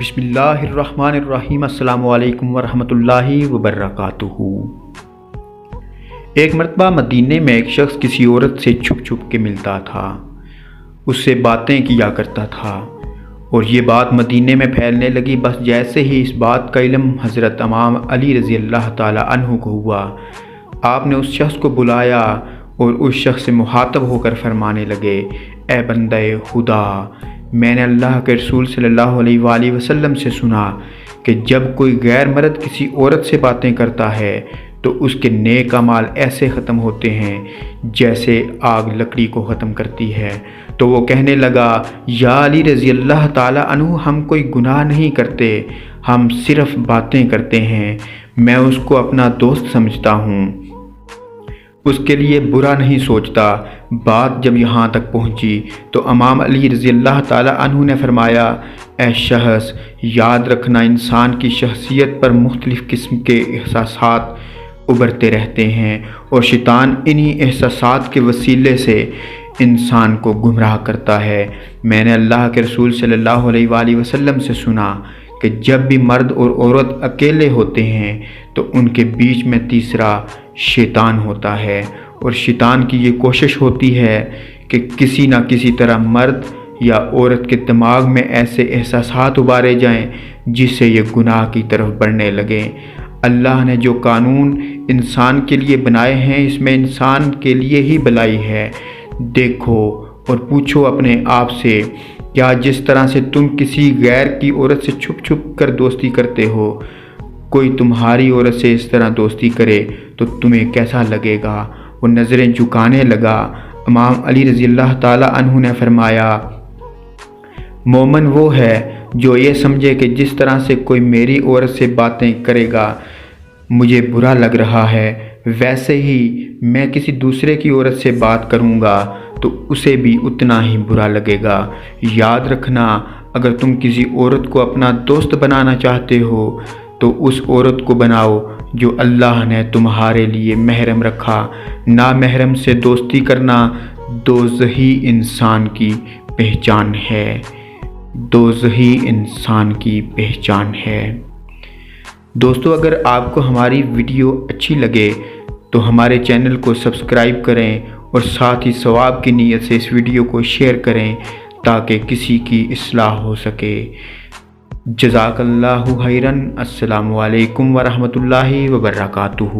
بسم اللہ الرحمن الرحیم۔ السلام علیکم ورحمۃ اللہ وبرکاتہ۔ ایک مرتبہ مدینے میں ایک شخص کسی عورت سے چھپ چھپ کے ملتا تھا، اس سے باتیں کیا کرتا تھا اور یہ بات مدینے میں پھیلنے لگی۔ بس جیسے ہی اس بات کا علم حضرت امام علی رضی اللہ تعالی عنہ کو ہوا، آپ نے اس شخص کو بلایا اور اس شخص سے مخاطب ہو کر فرمانے لگے، اے بندہ خدا، میں نے اللہ کے رسول صلی اللہ علیہ وآلہ وسلم سے سنا کہ جب کوئی غیر مرد کسی عورت سے باتیں کرتا ہے تو اس کے نیک اعمال ایسے ختم ہوتے ہیں جیسے آگ لکڑی کو ختم کرتی ہے۔ تو وہ کہنے لگا، یا علی رضی اللہ تعالی عنہ، ہم کوئی گناہ نہیں کرتے، ہم صرف باتیں کرتے ہیں، میں اس کو اپنا دوست سمجھتا ہوں، اس کے لیے برا نہیں سوچتا۔ بات جب یہاں تک پہنچی تو امام علی رضی اللہ تعالی عنہ نے فرمایا، اے شخص، یاد رکھنا انسان کی شخصیت پر مختلف قسم کے احساسات ابھرتے رہتے ہیں اور شیطان انہی احساسات کے وسیلے سے انسان کو گمراہ کرتا ہے۔ میں نے اللہ کے رسول صلی اللہ علیہ وآلہ وسلم سے سنا کہ جب بھی مرد اور عورت اکیلے ہوتے ہیں تو ان کے بیچ میں تیسرا شیطان ہوتا ہے، اور شیطان کی یہ کوشش ہوتی ہے کہ کسی نہ کسی طرح مرد یا عورت کے دماغ میں ایسے احساسات ابارے جائیں جس سے یہ گناہ کی طرف بڑھنے لگیں۔ اللہ نے جو قانون انسان کے لیے بنائے ہیں، اس میں انسان کے لیے ہی بھلائی ہے۔ دیکھو اور پوچھو اپنے آپ سے، کیا جس طرح سے تم کسی غیر کی عورت سے چھپ چھپ کر دوستی کرتے ہو، کوئی تمہاری عورت سے اس طرح دوستی کرے تو تمہیں کیسا لگے گا؟ وہ نظریں جھکانے لگا۔ امام علی رضی اللہ تعالی عنہ نے فرمایا، مومن وہ ہے جو یہ سمجھے کہ جس طرح سے کوئی میری عورت سے باتیں کرے گا مجھے برا لگ رہا ہے، ویسے ہی میں کسی دوسرے کی عورت سے بات کروں گا تو اسے بھی اتنا ہی برا لگے گا۔ یاد رکھنا، اگر تم کسی عورت کو اپنا دوست بنانا چاہتے ہو تو اس عورت کو بناؤ جو اللہ نے تمہارے لیے محرم رکھا۔ نامحرم سے دوستی کرنا دوزخی انسان کی پہچان ہے، دوزخی انسان کی پہچان ہے۔ دوستو، اگر آپ کو ہماری ویڈیو اچھی لگے تو ہمارے چینل کو سبسکرائب کریں اور ساتھ ہی ثواب کی نیت سے اس ویڈیو کو شیئر کریں تاکہ کسی کی اصلاح ہو سکے۔ جزاک اللہ خیرن۔ السلام علیکم ورحمۃ اللہ وبرکاتہ۔